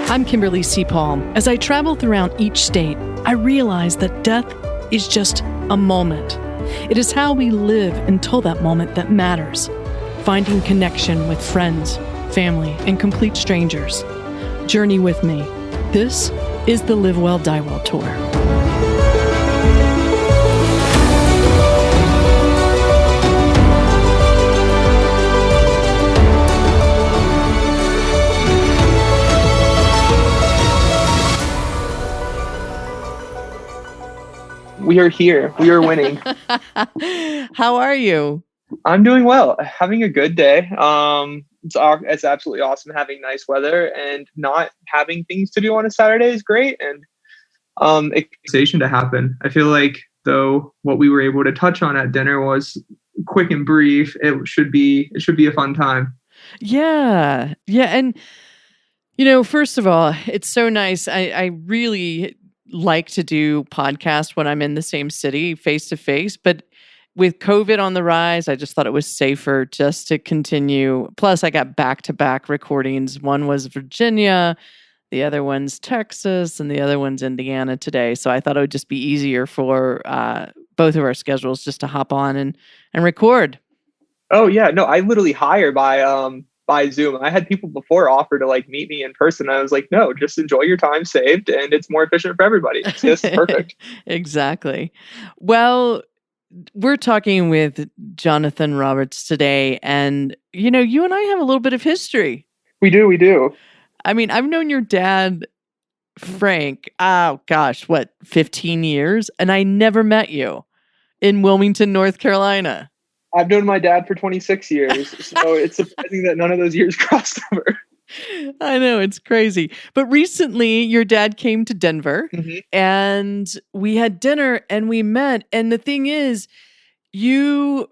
I'm Kimberly C. Paul. As I travel throughout each state, I realize that death is just a moment. It is how we live until that moment that matters. Finding connection with friends, family, and complete strangers. Journey with me. This is the Live Well, Die Well Tour. We are here. We are winning. How are you? I'm doing well. Having a good day. It's absolutely awesome having nice weather, and not having things to do on a Saturday is great. And excitation to happen. I feel like, though, what we were able to touch on at dinner was quick and brief. It should be a fun time. Yeah. And first of all, it's so nice. I really like to do podcasts when I'm in the same city face to face, but with COVID on the rise, I just thought it was safer just to continue. Plus, I got back-to-back recordings. One was Virginia, the other one's Texas, and the other one's Indiana today. So I thought it would just be easier for both of our schedules just to hop on and record. Oh yeah, no, I literally hire by Zoom. I had people before offer to meet me in person. I was like, no, just enjoy your time saved, and it's more efficient for everybody. It's just perfect. Exactly. Well, we're talking with Jonathan Roberts today, and you and I have a little bit of history. We do. I mean, I've known your dad, Frank, 15 years, and I never met you in Wilmington, North Carolina. I've known my dad for 26 years, so it's surprising that none of those years crossed over. I know, it's crazy. But recently, your dad came to Denver, and we had dinner, and we met. And the thing is, you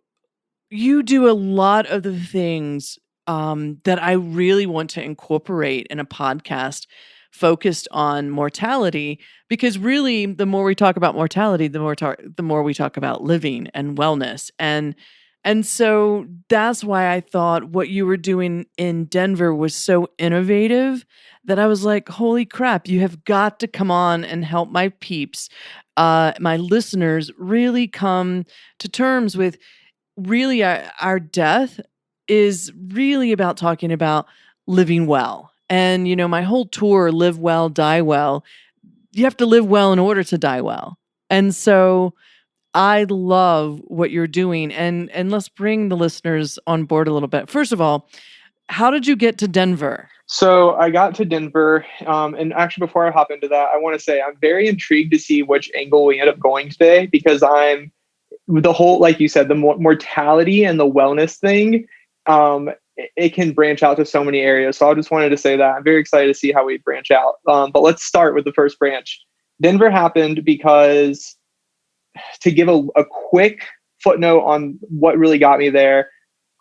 do a lot of the things that I really want to incorporate in a podcast focused on mortality, because really, the more we talk about mortality, the more we talk about living and wellness. And so that's why I thought what you were doing in Denver was so innovative that I was like, holy crap, you have got to come on and help my peeps, my listeners, really come to terms with really our death is really about talking about living well. And, my whole tour, Live Well, Die Well, you have to live well in order to die well. And so I love what you're doing, and let's bring the listeners on board a little bit. First of all, how did you get to Denver? So I got to Denver, and actually before I hop into that, I want to say I'm very intrigued to see which angle we end up going today, because I'm the whole, like you said, the mortality and the wellness thing, it can branch out to so many areas. So I just wanted to say that I'm very excited to see how we branch out. But let's start with the first branch. Denver happened because, to give a quick footnote on what really got me there,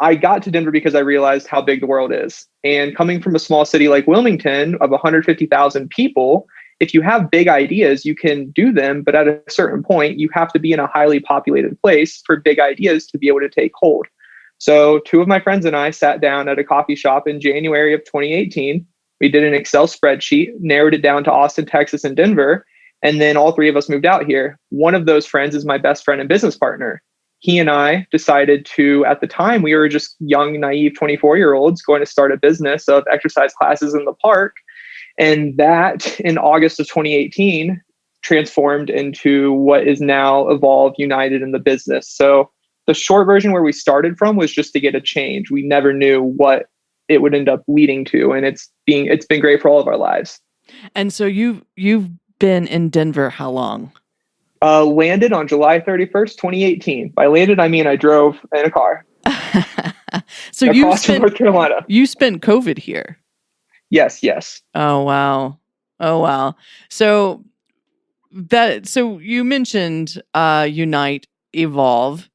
I got to Denver because I realized how big the world is. And coming from a small city like Wilmington of 150,000 people, if you have big ideas, you can do them. But at a certain point, you have to be in a highly populated place for big ideas to be able to take hold. So 2 of my friends and I sat down at a coffee shop in January of 2018. We did an Excel spreadsheet, narrowed it down to Austin, Texas, and Denver. And then all 3 of us moved out here. One of those friends is my best friend and business partner. He and I decided to, at the time, we were just young, naive 24-year-olds going to start a business of exercise classes in the park. And that, in August of 2018, transformed into what is now Evolve United in the business. So the short version where we started from was just to get a change. We never knew what it would end up leading to. And it's been great for all of our lives. And so you've been in Denver how long? Landed on July 31st, 2018. By landed, I mean I drove in a car. So across North Carolina. You spent COVID here. Yes. Oh wow. So you mentioned Unite, Evolve.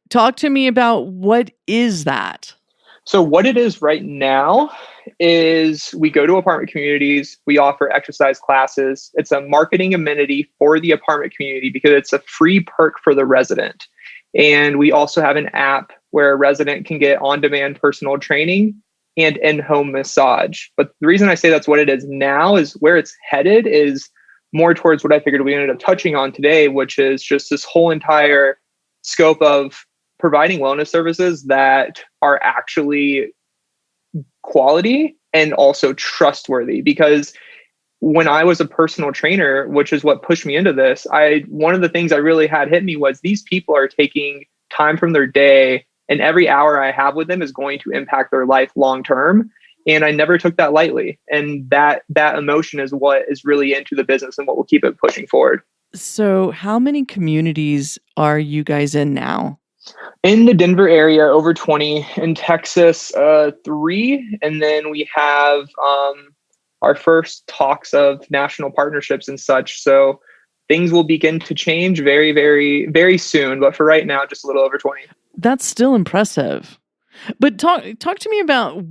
Talk to me about what is that? So what it is right now is we go to apartment communities. We offer exercise classes. It's a marketing amenity for the apartment community because it's a free perk for the resident. And we also have an app where a resident can get on-demand personal training and in-home massage. But the reason I say that's what it is now is where it's headed is more towards what I figured we ended up touching on today, which is just this whole entire scope of providing wellness services that are actually quality and also trustworthy. Because when I was a personal trainer, which is what pushed me into this, one of the things I really had hit me was these people are taking time from their day, and every hour I have with them is going to impact their life long term. And I never took that lightly. And that emotion is what is really into the business and what will keep it pushing forward. So how many communities are you guys in now? In the Denver area, over 20. In Texas, 3. And then we have our first talks of national partnerships and such. So things will begin to change very, very, very soon. But for right now, just a little over 20. That's still impressive. But talk to me about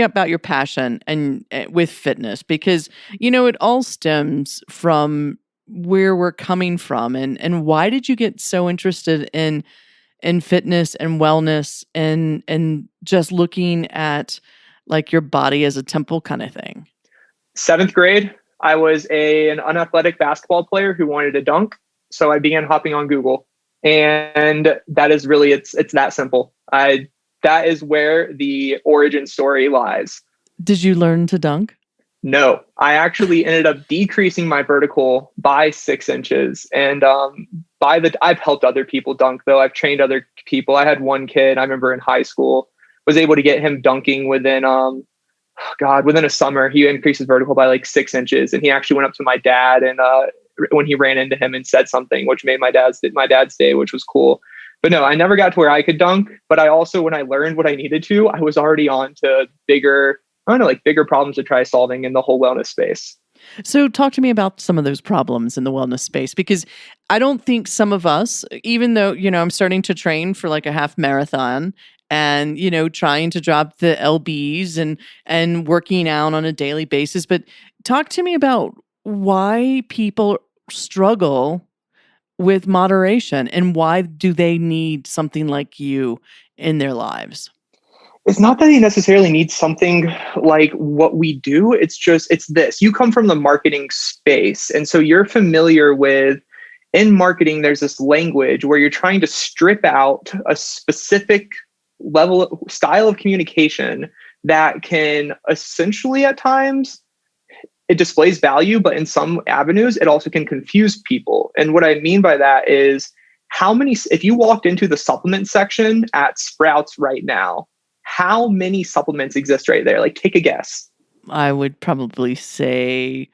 about your passion and with fitness, because it all stems from where we're coming from, and why did you get so interested in fitness and wellness and just looking at like your body as a temple kind of thing? 7th grade, I was an unathletic basketball player who wanted to dunk. So I began hopping on Google, and that is really, it's that simple. That is where the origin story lies. Did you learn to dunk? No, I actually ended up decreasing my vertical by 6 inches. And I've helped other people dunk, though. I've trained other people. I had one kid, I remember in high school, was able to get him dunking within a summer. He increased his vertical by like 6 inches. And he actually went up to my dad and when he ran into him and said something, which made my dad's day, which was cool. But no, I never got to where I could dunk. But I also, when I learned what I needed to, I was already on to bigger problems to try solving in the whole wellness space. So talk to me about some of those problems in the wellness space, because I don't think some of us, even though, I'm starting to train for like a half marathon and, trying to drop the LBs and working out on a daily basis. But talk to me about why people struggle with moderation and why do they need something like you in their lives? It's not that they necessarily need something like what we do. It's this. You come from the marketing space. And so you're familiar with, in marketing, there's this language where you're trying to strip out a specific style of communication that can essentially at times, it displays value, but in some avenues, it also can confuse people. And what I mean by that is if you walked into the supplement section at Sprouts right now, how many supplements exist right there? Like, take a guess. I would probably say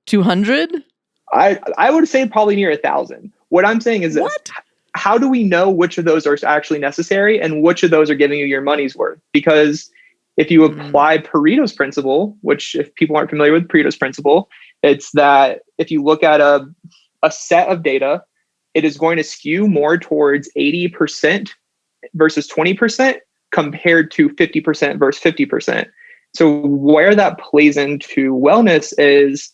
200. I would say probably near 1,000. What I'm saying is this. What? How do we know which of those are actually necessary and which of those are giving you your money's worth? Because if you apply Pareto's principle, which if people aren't familiar with Pareto's principle, it's that if you look at a set of data, it is going to skew more towards 80% versus 20% compared to 50% versus 50%. So where that plays into wellness is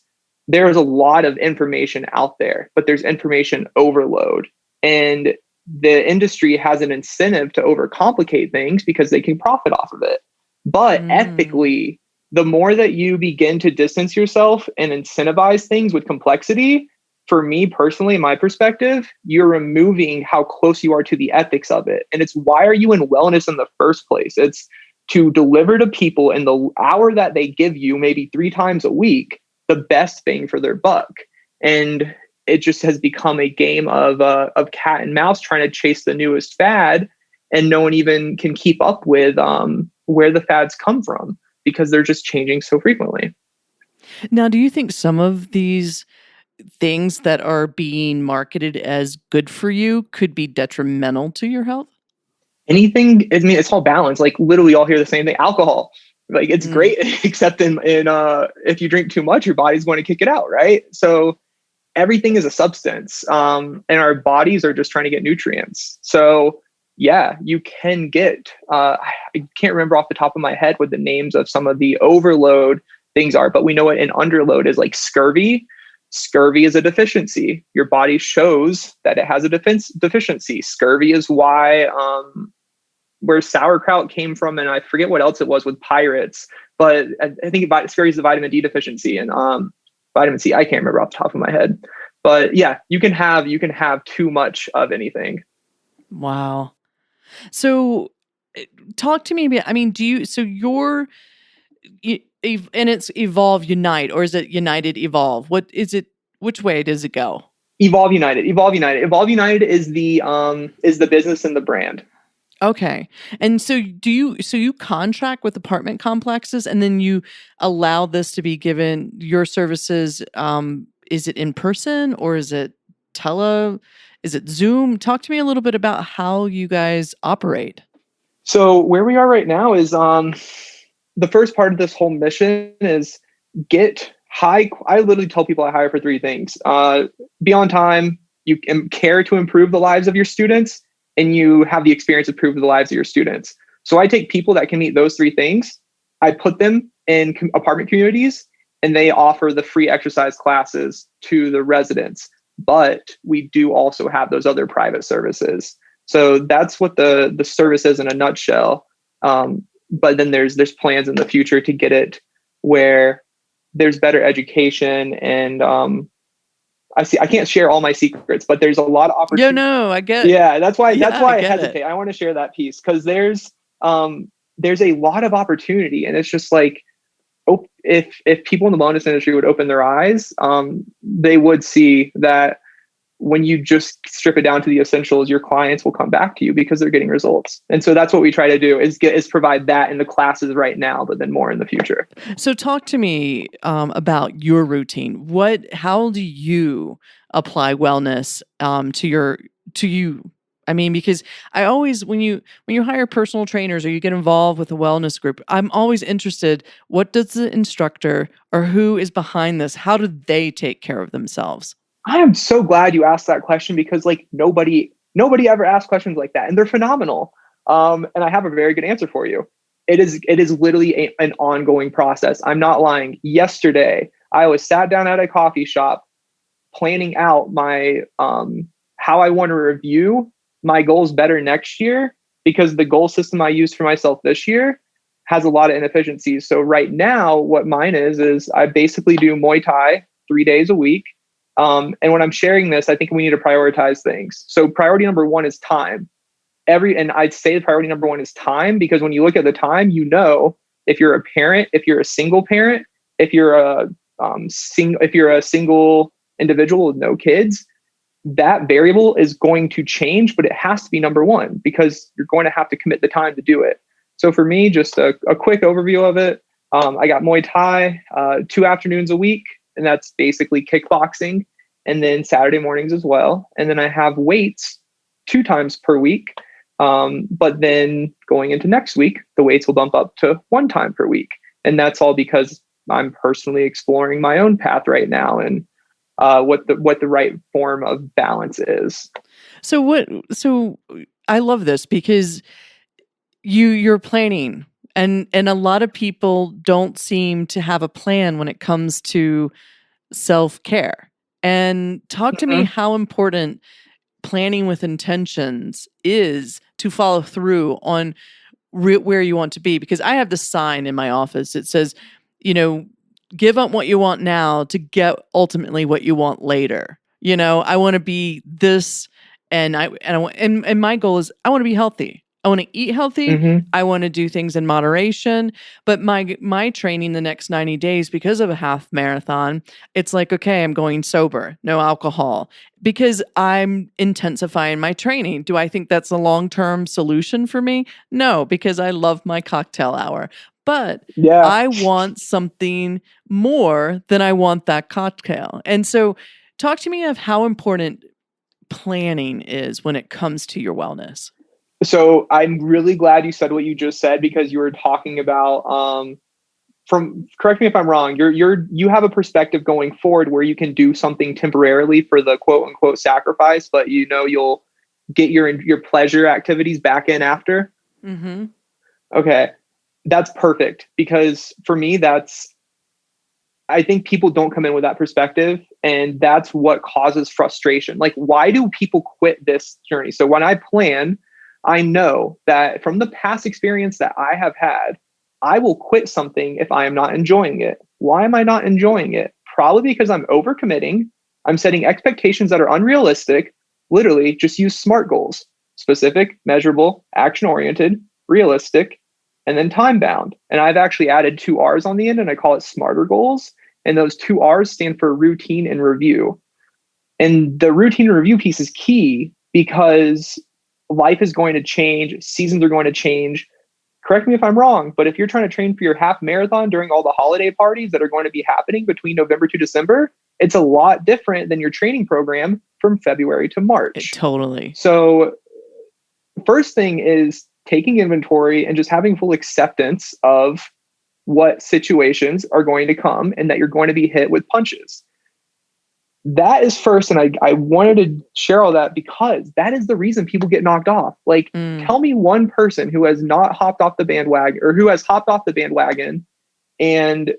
there's a lot of information out there, but there's information overload. And the industry has an incentive to overcomplicate things because they can profit off of it. But ethically, the more that you begin to distance yourself and incentivize things with complexity, for me personally, my perspective, you're removing how close you are to the ethics of it. And it's why are you in wellness in the first place? It's to deliver to people in the hour that they give you, maybe 3 times a week, the best bang for their buck. And it just has become a game of cat and mouse trying to chase the newest fad. And no one even can keep up with where the fads come from because they're just changing so frequently. Now, do you think some of these things that are being marketed as good for you could be detrimental to your health? Anything, I mean, it's all balance. Like literally all hear the same thing. Alcohol, like it's great, except in if you drink too much, your body's going to kick it out, right? So everything is a substance, and our bodies are just trying to get nutrients. So yeah, you can get, I can't remember off the top of my head what the names of some of the overload things are, but we know what an underload is, like scurvy. Scurvy is a deficiency. Your body shows that it has a deficiency. Scurvy is why where sauerkraut came from, and I forget what else it was with pirates, but I think scurvy is a vitamin D deficiency, and vitamin C. I can't remember off the top of my head, but yeah, you can have too much of anything. Wow. So talk to me about, I mean, and it's Evolve Unite, or is it United Evolve? What is it? Which way does it go? Evolve United. Is the business and the brand. Okay. And so you contract with apartment complexes, and then you allow this to be given your services, is it in person, or is it is it Zoom? Talk to me a little bit about how you guys operate. So where we are right now is the first part of this whole mission is get high. I literally tell people I hire for three things: be on time, you care to improve the lives of your students, and you have the experience to improve the lives of your students. So I take people that can meet those three things, I put them in apartment communities, and they offer the free exercise classes to the residents. But we do also have those other private services. So that's what the service is in a nutshell. But then there's plans in the future to get it where there's better education, and I can't share all my secrets, but there's a lot of opportunity. No, I get. Yeah, that's why I hesitate. It. I want to share that piece because there's a lot of opportunity, and it's just like, if people in the wellness industry would open their eyes, they would see that when you just strip it down to the essentials, your clients will come back to you because they're getting results. And so that's what we try to do is provide that in the classes right now, but then more in the future. So talk to me about your routine. How do you apply wellness to you? I mean, because I always, when you hire personal trainers or you get involved with a wellness group, I'm always interested, what does the instructor or who is behind this, how do they take care of themselves? I am so glad you asked that question because like nobody ever asks questions like that, and they're phenomenal. And I have a very good answer for you. It is literally an ongoing process. I'm not lying. Yesterday, I was sat down at a coffee shop planning out my how I want to review my goals better next year, because the goal system I used for myself this year has a lot of inefficiencies. So right now, what mine is I basically do Muay Thai 3 days a week. And when I'm sharing this, I think we need to prioritize things. So priority number one is time. And I'd say priority number one is time, because when you look at the time, if you're a parent, if you're a single parent, if you're a single individual with no kids, that variable is going to change, but it has to be number one because you're going to have to commit the time to do it. So for me, just a quick overview of it. I got Muay Thai 2 afternoons a week, and that's basically kickboxing, and then Saturday mornings as well. And then I have weights 2 times per week. But then going into next week, the weights will bump up to 1 time per week. And that's all because I'm personally exploring my own path right now and what the right form of balance is. So I love this because you're planning, and a lot of people don't seem to have a plan when it comes to self-care. And talk to me how important planning with intentions is to follow through on where you want to be. Because I have this sign in my office. It says, give up what you want now to get ultimately what you want later. I want to be this, and my goal is I want to be healthy. I want to eat healthy. Mm-hmm. I want to do things in moderation. But my training the next 90 days, because of a half marathon, it's like, okay, I'm going sober, no alcohol, because I'm intensifying my training. Do I think that's a long-term solution for me? No, because I love my cocktail hour. But yeah, I want something more than I want that cocktail. And so talk to me of how important planning is when it comes to your wellness. So I'm really glad you said what you just said, because you were talking about correct me if I'm wrong, you have a perspective going forward where you can do something temporarily for the quote unquote sacrifice, but you'll get your pleasure activities back in after. Mm-hmm. Okay. That's perfect, because for me, that's I think people don't come in with that perspective, and that's what causes frustration. Like, why do people quit this journey? So when I plan, I know that from the past experience that I have had, I will quit something if I am not enjoying it. Why am I not enjoying it? Probably because I'm overcommitting. I'm setting expectations that are unrealistic. Literally, just use SMART goals: specific, measurable, action oriented, realistic, and then time bound. And I've actually added 2 R's on the end, and I call it smarter goals. And those 2 R's stand for routine and review. And the routine and review piece is key because life is going to change, seasons are going to change. Correct me if I'm wrong, but if you're trying to train for your half marathon during all the holiday parties that are going to be happening between November to December, it's a lot different than your training program from February to March. Totally. So first thing is taking inventory and just having full acceptance of what situations are going to come and that you're going to be hit with punches. That is first. And I wanted to share all that because that is the reason people get knocked off. Like, tell me one person who has not hopped off the bandwagon, or who has hopped off the bandwagon and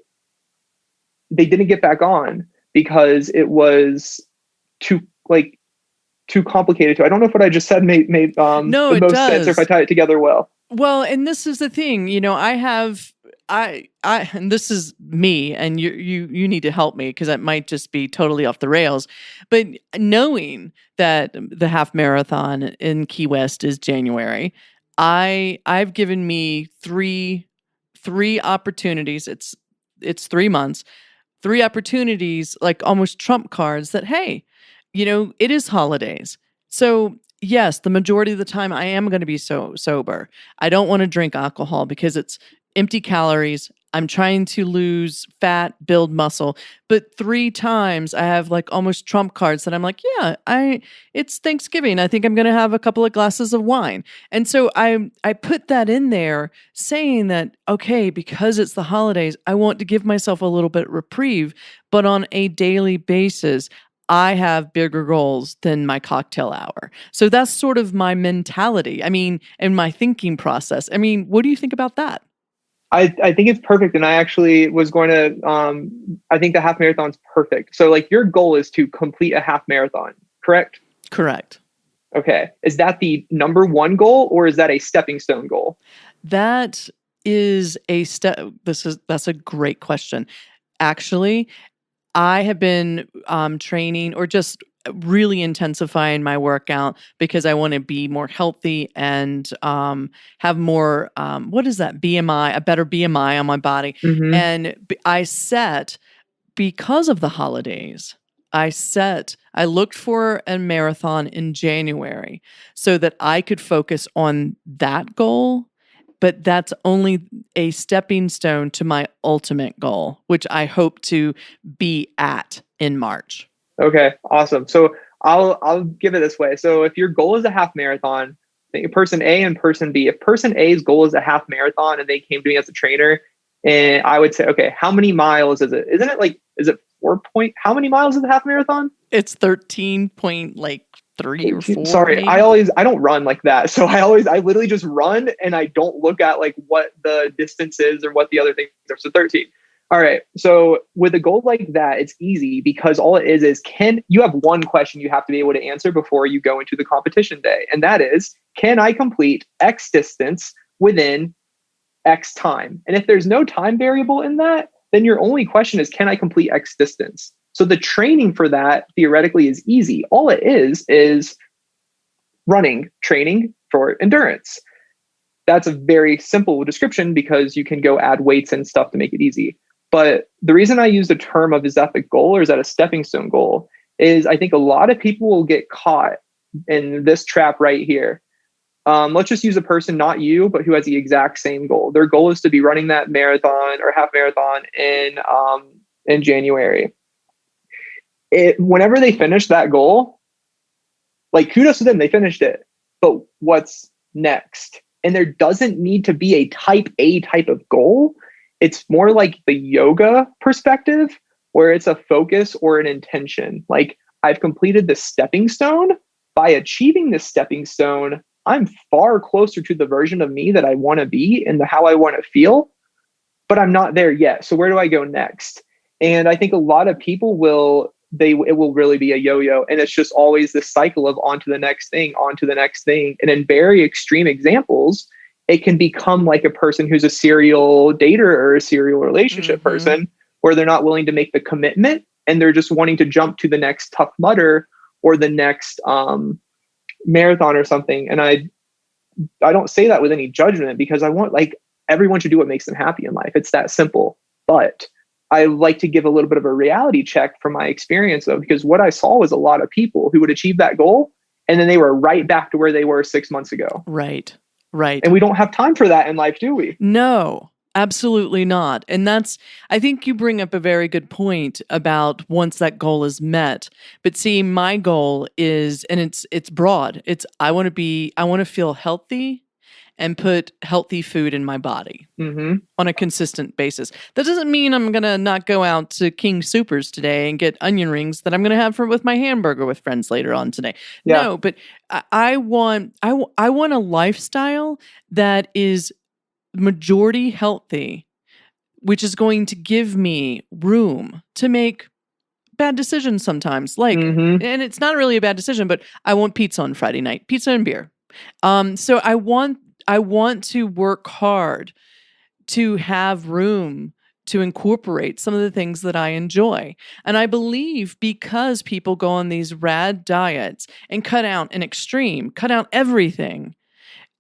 they didn't get back on because it was too complicated. I don't know if what I just said made no, the it most does. sense, or if I tie it together well. Well, and this is the thing, and this is me, and you need to help me because it might just be totally off the rails. But knowing that the half marathon in Key West is January, I've given me three opportunities. It's 3 months, 3 opportunities, like almost trump cards that, hey, it is holidays. So yes, the majority of the time I am going to be sober. I don't want to drink alcohol because it's empty calories. I'm trying to lose fat, build muscle. But 3 times I have like almost trump cards that I'm like, yeah, it's Thanksgiving. I think I'm going to have a couple of glasses of wine. And so I put that in there saying that, okay, because it's the holidays, I want to give myself a little bit of reprieve, but on a daily basis, I have bigger goals than my cocktail hour. So that's sort of my mentality. I mean, and my thinking process. I mean, what do you think about that? I think it's perfect. And I actually was going to, I think the half marathon's perfect. So like your goal is to complete a half marathon, correct? Correct. Okay. Is that the number one goal, or is that a stepping stone goal? That is a step. That's a great question. Actually, I have been training or just really intensifying my workout because I want to be more healthy and have more, what is that, BMI, a better BMI on my body. Mm-hmm. And because of the holidays, I looked for a marathon in January so that I could focus on that goal. But that's only a stepping stone to my ultimate goal, which I hope to be at in March. Okay, awesome. So I'll give it this way. So if your goal is a half marathon, person A and person B, if person A's goal is a half marathon and they came to me as a trainer, and I would say, okay, how many miles is it? Isn't it like, is it 4 point? How many miles is a half marathon? It's 13 point like 3 or 4. Sorry, maybe. I don't run like that. So I literally just run and I don't look at like what the distance is or what the other things are. So 13. All right. So with a goal like that, it's easy because all it is you have one question you have to be able to answer before you go into the competition day. And that is, can I complete X distance within X time? And if there's no time variable in that, then your only question is, can I complete X distance? So the training for that theoretically is easy. All it is running training for endurance. That's a very simple description because you can go add weights and stuff to make it easy. But the reason I use the term of, is that the goal or is that a stepping stone goal, is I think a lot of people will get caught in this trap right here. Let's just use a person, not you, but who has the exact same goal. Their goal is to be running that marathon or half marathon in January. Whenever they finish that goal, like, kudos to them, they finished it. But what's next? And there doesn't need to be a type of goal. It's more like the yoga perspective, where it's a focus or an intention. Like, I've completed the stepping stone. By achieving this stepping stone, I'm far closer to the version of me that I want to be and how I want to feel, but I'm not there yet. So where do I go next? And I think a lot of people it will really be a yo-yo. And it's just always this cycle of on to the next thing, on to the next thing. And in very extreme examples, it can become like a person who's a serial dater or a serial relationship person, where they're not willing to make the commitment and they're just wanting to jump to the next Tough Mudder or the next marathon or something. And I don't say that with any judgment, because I want, like, everyone should do what makes them happy in life. It's that simple. But I like to give a little bit of a reality check from my experience, though, because what I saw was a lot of people who would achieve that goal and then they were right back to where they were 6 months ago. Right. Right. And we don't have time for that in life, do we? No, absolutely not. And I think you bring up a very good point about once that goal is met. But see, my goal is, and it's broad. I want to feel healthy and put healthy food in my body on a consistent basis. That doesn't mean I'm going to not go out to King Soopers today and get onion rings that I'm going to have with my hamburger with friends later on today. Yeah. No, but I want a lifestyle that is majority healthy, which is going to give me room to make bad decisions sometimes. Like, and it's not really a bad decision, but I want pizza on Friday night, pizza and beer. So I want to work hard to have room to incorporate some of the things that I enjoy. And I believe because people go on these rad diets and cut out everything,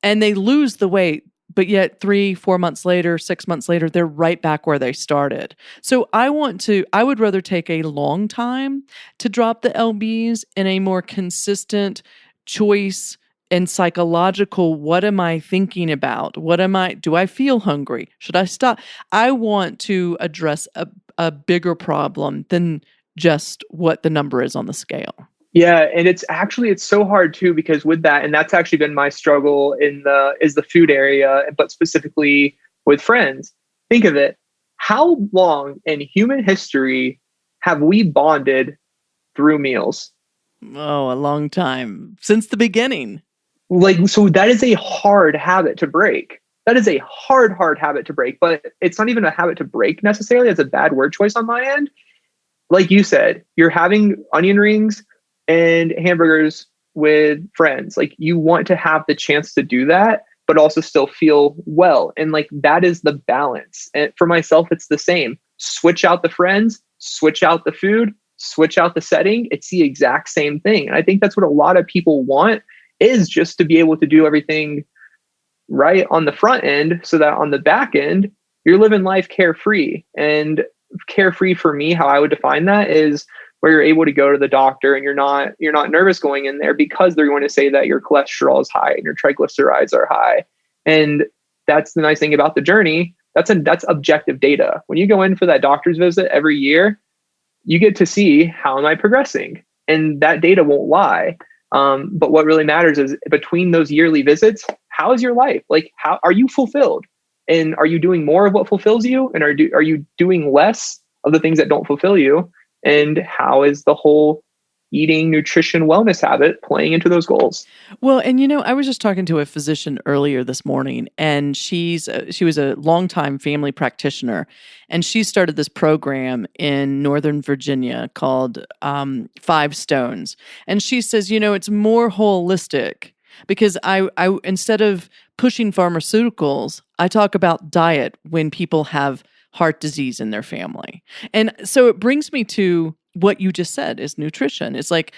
and they lose the weight, but yet 3-4 months later, 6 months later, they're right back where they started. So I would rather take a long time to drop the LBs in a more consistent choice and psychological, what am I thinking about? Do I feel hungry? Should I stop? I want to address a bigger problem than just what the number is on the scale. Yeah. And it's so hard too, because with that, and that's actually been my struggle is the food area, but specifically with friends. Think of it. How long in human history have we bonded through meals? Oh, a long time. Since the beginning. Like, so that is a hard habit to break. That is a hard habit to break, but it's not even a habit to break necessarily. It's a bad word choice on my end. Like you said, you're having onion rings and hamburgers with friends. Like, you want to have the chance to do that, but also still feel well. And like, that is the balance. And for myself, it's the same. Switch out the friends, switch out the food, switch out the setting. It's the exact same thing. And I think that's what a lot of people want, is just to be able to do everything right on the front end, so that on the back end, you're living life carefree. And carefree for me, how I would define that, is where you're able to go to the doctor and you're not nervous going in there, because they're going to say that your cholesterol is high and your triglycerides are high. And that's the nice thing about the journey. That's objective data. When you go in for that doctor's visit every year, you get to see, how am I progressing? And that data won't lie. But what really matters is, between those yearly visits, how is your life? Like, how are you fulfilled? And are you doing more of what fulfills you? And are you doing less of the things that don't fulfill you? And how is the whole eating, nutrition, wellness habit playing into those goals? Well, and I was just talking to a physician earlier this morning, and she was a longtime family practitioner, and she started this program in Northern Virginia called 5 Stones. And she says, it's more holistic, because I instead of pushing pharmaceuticals, I talk about diet when people have heart disease in their family. And so it brings me to what you just said is nutrition. It's like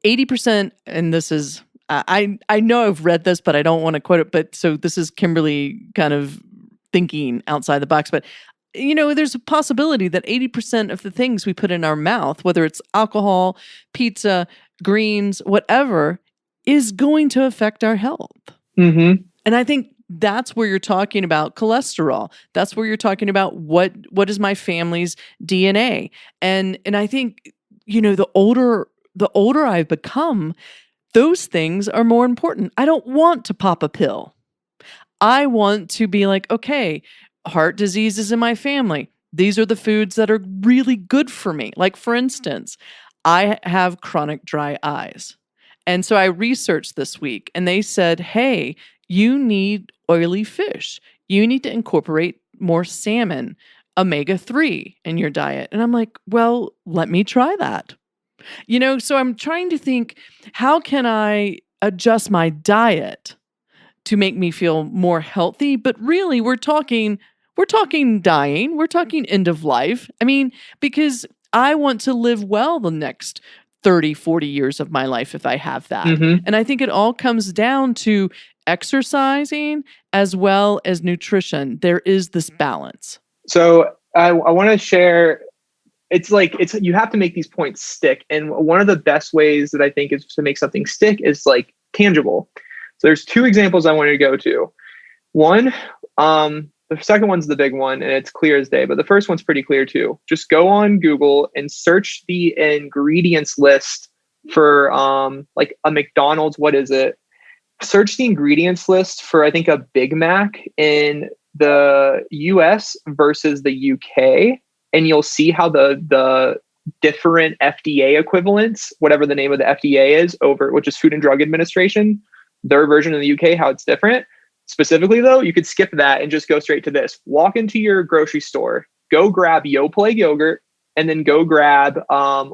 80%, and this is, I know I've read this, but I don't want to quote it. But so this is Kimberly kind of thinking outside the box. But, there's a possibility that 80% of the things we put in our mouth, whether it's alcohol, pizza, greens, whatever, is going to affect our health. And I think that's where you're talking about cholesterol. That's where you're talking about what is my family's DNA. And I think, the older I've become, those things are more important. I don't want to pop a pill. I want to be like, okay, heart disease is in my family. These are the foods that are really good for me. Like, for instance, I have chronic dry eyes. And so I researched this week, and they said, hey, you need oily fish. You need to incorporate more salmon, omega-3 in your diet. And I'm like, well, let me try that. So I'm trying to think, how can I adjust my diet to make me feel more healthy? But really, we're talking dying, we're talking end of life. I mean, because I want to live well the next 30, 40 years of my life if I have that. Mm-hmm. And I think it all comes down to exercising as well as nutrition. There is this balance. So I want to share, it's you have to make these points stick. And one of the best ways that I think is to make something stick is like tangible. So there's two examples I wanted to go to. One, the second one's the big one and it's clear as day, but the first one's pretty clear too. Just go on Google and search the ingredients list for like a McDonald's. What is it? Search the ingredients list for, I think, a Big Mac in the US versus the UK. And you'll see how the different FDA equivalents, whatever the name of the FDA is, which is Food and Drug Administration, their version in the UK, how it's different. Specifically, though, you could skip that and just go straight to this. Walk into your grocery store, go grab Yoplait yogurt, and then go grab,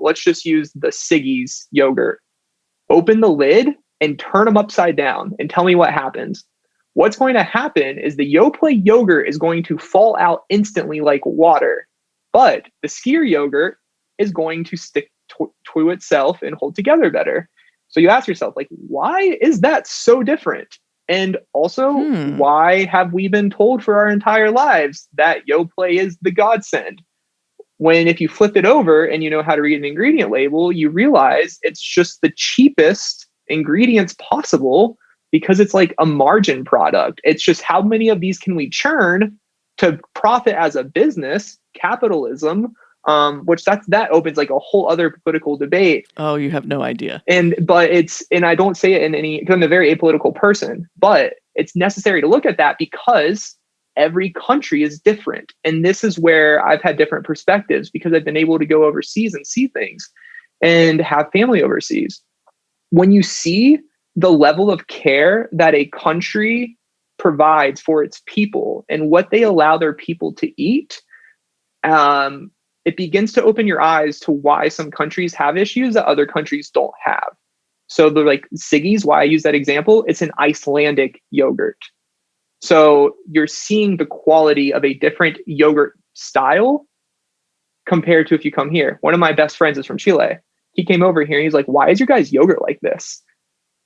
let's just use the Siggy's yogurt. Open the lid and turn them upside down and tell me what happens. What's going to happen is the Yoplait yogurt is going to fall out instantly like water, but the Skyr yogurt is going to stick to itself and hold together better. So you ask yourself, like, why is that so different? And also, why have we been told for our entire lives that Yoplait is the godsend? When if you flip it over and you know how to read an ingredient label, you realize it's just the cheapest ingredients possible because it's like a margin product. It's just how many of these can we churn to profit as a business, capitalism, which that opens like a whole other political debate. Oh, you have no idea. And I don't say it because I'm a very apolitical person, but it's necessary to look at that because every country is different. And this is where I've had different perspectives because I've been able to go overseas and see things and have family overseas. When you see the level of care that a country provides for its people and what they allow their people to eat, it begins to open your eyes to why some countries have issues that other countries don't have. So the like Siggy's, why I use that example, it's an Icelandic yogurt. So you're seeing the quality of a different yogurt style compared to if you come here. One of my best friends is from Chile. He came over here and he's like, why is your guys' yogurt like this?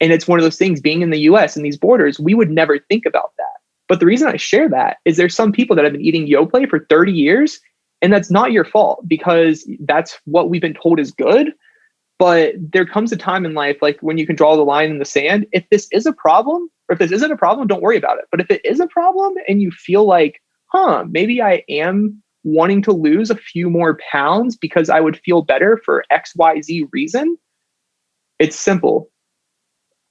And it's one of those things, being in the US and these borders, we would never think about that. But the reason I share that is there's some people that have been eating Yoplait for 30 years, and that's not your fault because that's what we've been told is good. But there comes a time in life, like when you can draw the line in the sand. If this is a problem, or if this isn't a problem, don't worry about it. But if it is a problem and you feel like, maybe I am wanting to lose a few more pounds because I would feel better for XYZ reason, it's simple.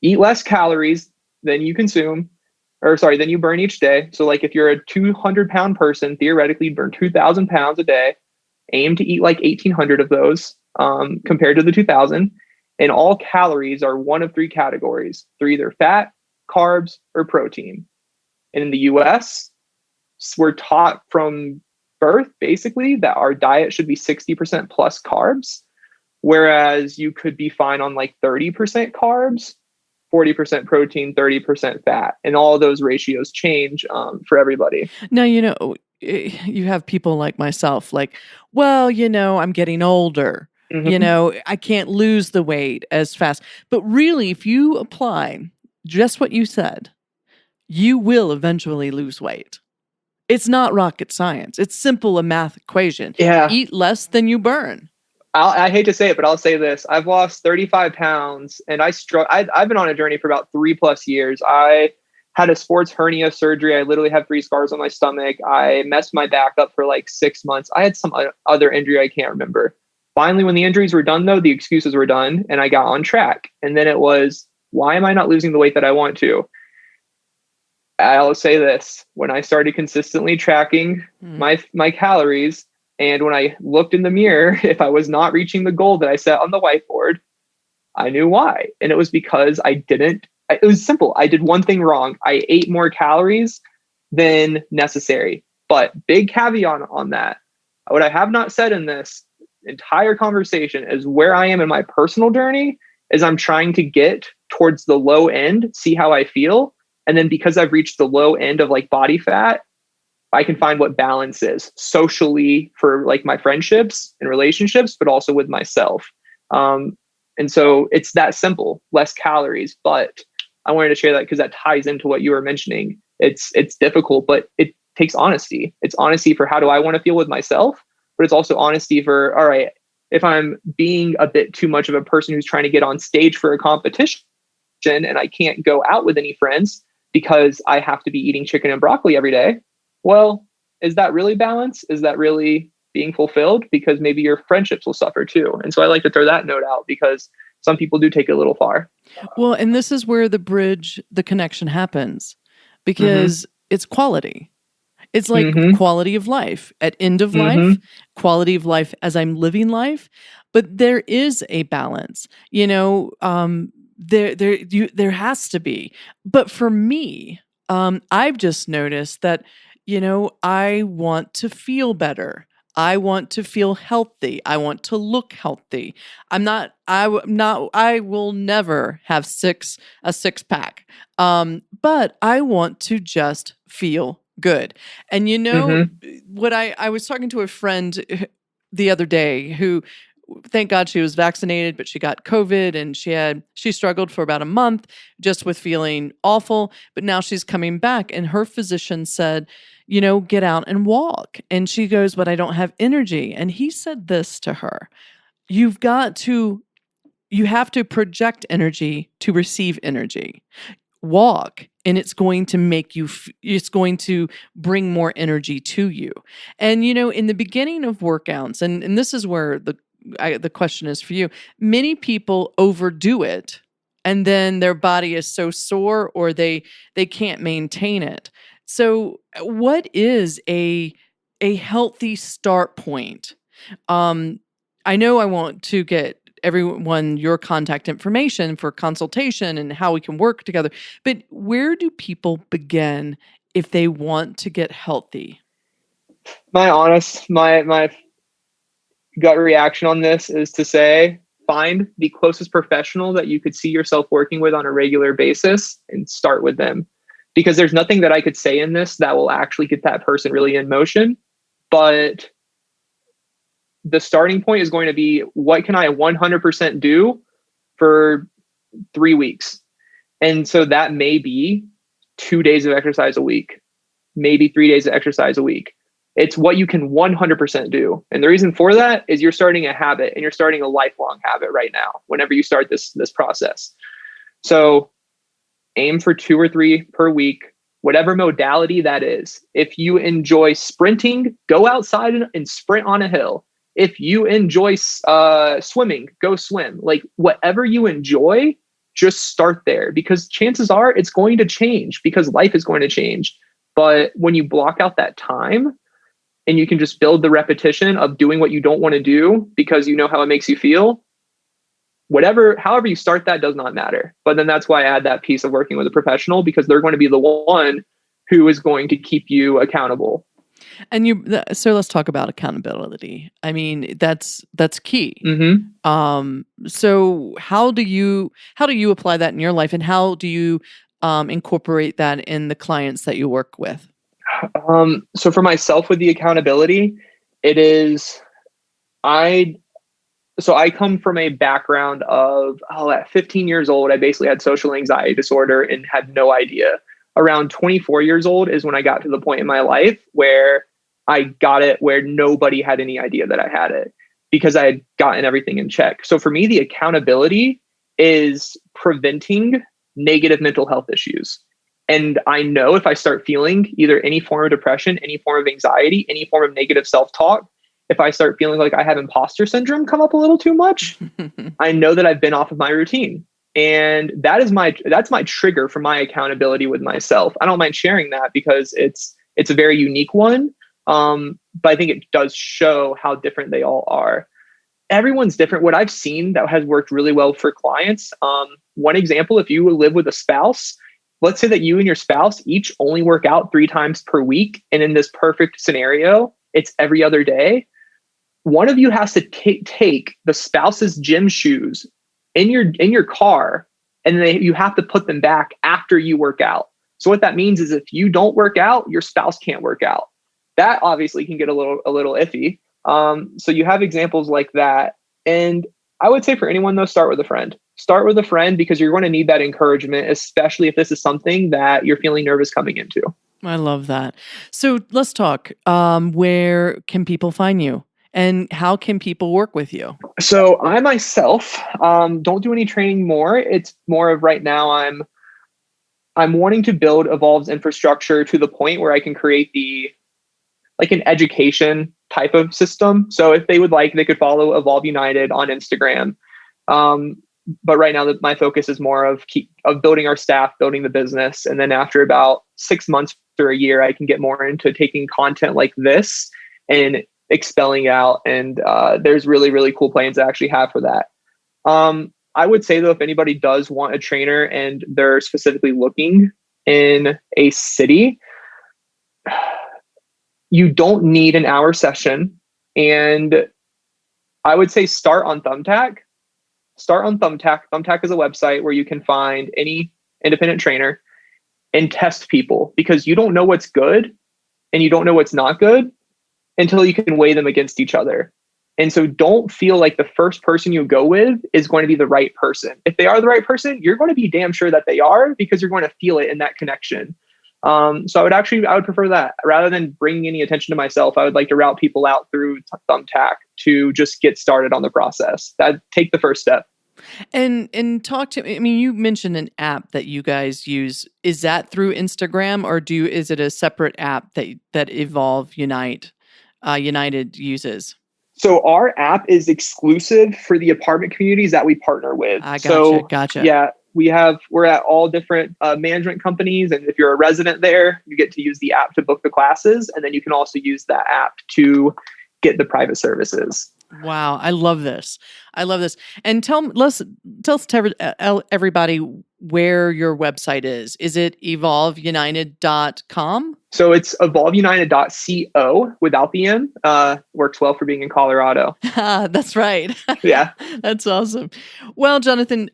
Eat less calories than you than you burn each day. So like if you're a 200-pound person, theoretically burn 2,000 pounds a day, aim to eat like 1,800 of those compared to the 2,000. And all calories are one of three categories. They're either fat, carbs, or protein. And in the US, we're taught from birth, basically, that our diet should be 60% plus carbs, whereas you could be fine on like 30% carbs, 40% protein, 30% fat. And all of those ratios change for everybody. Now, you have people like myself, like, well, I'm getting older. Mm-hmm. I can't lose the weight as fast. But really, if you apply just what you said, you will eventually lose weight. It's not rocket science. It's simple, a math equation. Yeah. Eat less than you burn. I hate to say it, but I'll say this. I've lost 35 pounds and I've been on a journey for about 3+ years. I had a sports hernia surgery. I literally have 3 scars on my stomach. I messed my back up for like 6 months. I had some other injury I can't remember. Finally, when the injuries were done, though, the excuses were done and I got on track. And then it was, why am I not losing the weight that I want to? I'll say this. When I started consistently tracking my calories, and when I looked in the mirror, if I was not reaching the goal that I set on the whiteboard, I knew why. And it was because it was simple. I did one thing wrong. I ate more calories than necessary. But big caveat on that. What I have not said in this entire conversation is where I am in my personal journey is I'm trying to get towards the low end, see how I feel. And then because I've reached the low end of like body fat, I can find what balance is socially for like my friendships and relationships, but also with myself. And so it's that simple, less calories. But I wanted to share that because that ties into what you were mentioning. It's difficult, but it takes honesty. It's honesty for how do I want to feel with myself, but it's also honesty for, all right, if I'm being a bit too much of a person who's trying to get on stage for a competition and I can't go out with any friends because I have to be eating chicken and broccoli every day. Well, is that really balance? Is that really being fulfilled? Because maybe your friendships will suffer too. And so I like to throw that note out because some people do take it a little far. Well, and this is where the connection happens because it's quality. It's like quality of life at end of life, quality of life as I'm living life. But there is a balance, there has to be. But for me, I've just noticed that, I want to feel better. I want to feel healthy. I want to look healthy. I will never have a six pack. But I want to just feel good. And what I was talking to a friend the other day who, thank God she was vaccinated, but she got COVID and she struggled for about a month just with feeling awful. But now she's coming back and her physician said, get out and walk. And she goes, but I don't have energy. And he said this to her, you have to project energy to receive energy. Walk and it's going to it's going to bring more energy to you. And in the beginning of workouts, and this is where the question is for you, many people overdo it and then their body is so sore or they can't maintain it. So what is a healthy start point? I know I want to get everyone your contact information for consultation and how we can work together. But where do people begin if they want to get healthy? My gut reaction on this is to say, find the closest professional that you could see yourself working with on a regular basis and start with them. Because there's nothing that I could say in this that will actually get that person really in motion. But the starting point is going to be, what can I 100% do for 3 weeks? And so that may be 2 days of exercise a week, maybe 3 days of exercise a week. It's what you can 100% do. And the reason for that is you're starting a habit and you're starting a lifelong habit right now, whenever you start this process. So aim for 2 or 3 per week, whatever modality that is. If you enjoy sprinting, go outside and sprint on a hill. If you enjoy swimming, go swim. Like whatever you enjoy, just start there, because chances are it's going to change because life is going to change. But when you block out that time and you can just build the repetition of doing what you don't want to do because you know how it makes you feel, however you start, that does not matter. But then that's why I add that piece of working with a professional, because they're going to be the one who is going to keep you accountable. And so let's talk about accountability. I mean, that's key. So how do you apply that in your life, and how do you incorporate that in the clients that you work with? So for myself with the accountability, it is, I come from a background of, at 15 years old, I basically had social anxiety disorder and had no idea. Around 24 years old is when I got to the point in my life where I got it, where nobody had any idea that I had it, because I had gotten everything in check. So for me, the accountability is preventing negative mental health issues. And I know if I start feeling either any form of depression, any form of anxiety, any form of negative self-talk, if I start feeling like I have imposter syndrome come up a little too much, I know that I've been off of my routine. And that's my trigger for my accountability with myself. I don't mind sharing that because it's a very unique one. But I think it does show how different they all are. Everyone's different. What I've seen that has worked really well for clients. One example, if you live with a spouse let's say that you and your spouse each only work out 3 times per week. And in this perfect scenario, it's every other day. One of you has to take the spouse's gym shoes in your car, and you have to put them back after you work out. So what that means is if you don't work out, your spouse can't work out. That obviously can get a little iffy. So you have examples like that. And I would say for anyone though, start with a friend. Start with a friend because you're going to need that encouragement, especially if this is something that you're feeling nervous coming into. I love that. So let's talk. Where can people find you? And how can people work with you? So I myself don't do any training more. It's more of right now I'm wanting to build Evolve's infrastructure to the point where I can create an education type of system. So if they would like, they could follow Evolve United on Instagram. But right now my focus is more of building our staff, building the business. And then after about 6 months or a year, I can get more into taking content like this and expelling out. And there's really, really cool plans I actually have for that. I would say though, if anybody does want a trainer and they're specifically looking in a city, you don't need an hour session. And I would say start on Thumbtack. Thumbtack is a website where you can find any independent trainer and test people, because you don't know what's good and you don't know what's not good until you can weigh them against each other. And so don't feel like the first person you go with is going to be the right person. If they are the right person, you're going to be damn sure that they are, because you're going to feel it in that connection. So I would prefer that rather than bringing any attention to myself. I would like to route people out through Thumbtack to just get started on the process. Take the first step. And talk to me. I mean, you mentioned an app that you guys use. Is that through Instagram, or is it a separate app that Evolve United uses? So our app is exclusive for the apartment communities that we partner with. Gotcha. Yeah, we're at all different management companies. And if you're a resident there, you get to use the app to book the classes. And then you can also use that app to get the private services. Wow. I love this. And tell everybody where your website is. Is it evolveunited.com? So it's evolveunited.co without the M. Works well for being in Colorado. That's right. Yeah. That's awesome. Well, Jonathan,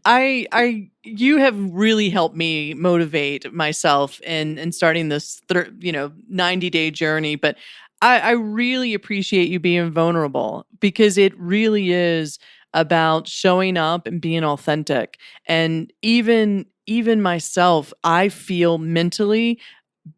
you have really helped me motivate myself in starting this 90-day journey. But I really appreciate you being vulnerable, because it really is about showing up and being authentic. And even myself, I feel mentally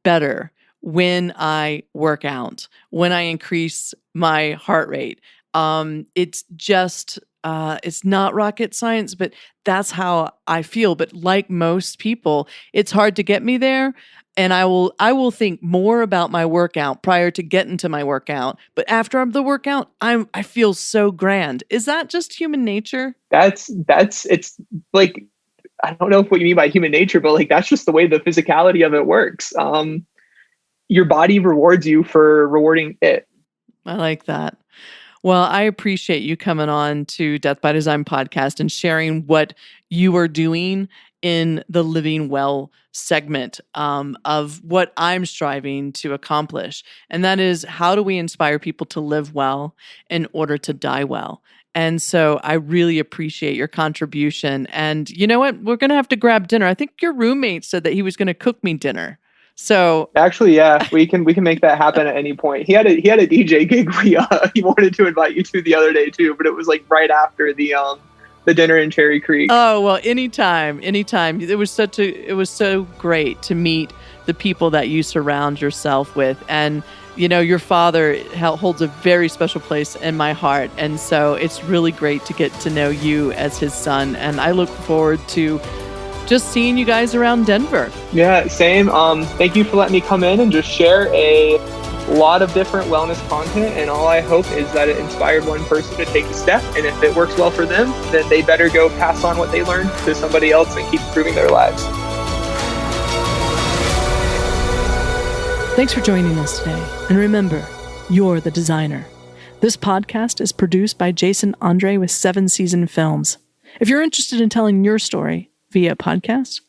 better when I work out, when I increase my heart rate. It's just, it's not rocket science, but that's how I feel. But like most people, it's hard to get me there. And I will think more about my workout prior to getting to my workout. But after the workout, I feel so grand. Is that just human nature? It's like, I don't know what you mean by human nature, but like, that's just the way the physicality of it works. Your body rewards you for rewarding it. I like that. Well, I appreciate you coming on to Death by Design podcast and sharing what you are doing in the Living Well segment of what I'm striving to accomplish. And that is, how do we inspire people to live well in order to die well? And so I really appreciate your contribution. And you know what? We're going to have to grab dinner. I think your roommate said that he was going to cook me dinner. So actually, yeah, we can make that happen at any point. He had a DJ gig he wanted to invite you to the other day too, but it was like right after the dinner in Cherry Creek. Oh, well, anytime. It was so great to meet the people that you surround yourself with. And, your father holds a very special place in my heart. And so it's really great to get to know you as his son. And I look forward to just seeing you guys around Denver. Yeah, same. Thank you for letting me come in and just share a lot of different wellness content. And all I hope is that it inspired one person to take a step. And if it works well for them, then they better go pass on what they learned to somebody else and keep improving their lives. Thanks for joining us today. And remember, you're the designer. This podcast is produced by Jason Andre with 7 Season Films. If you're interested in telling your story via podcast,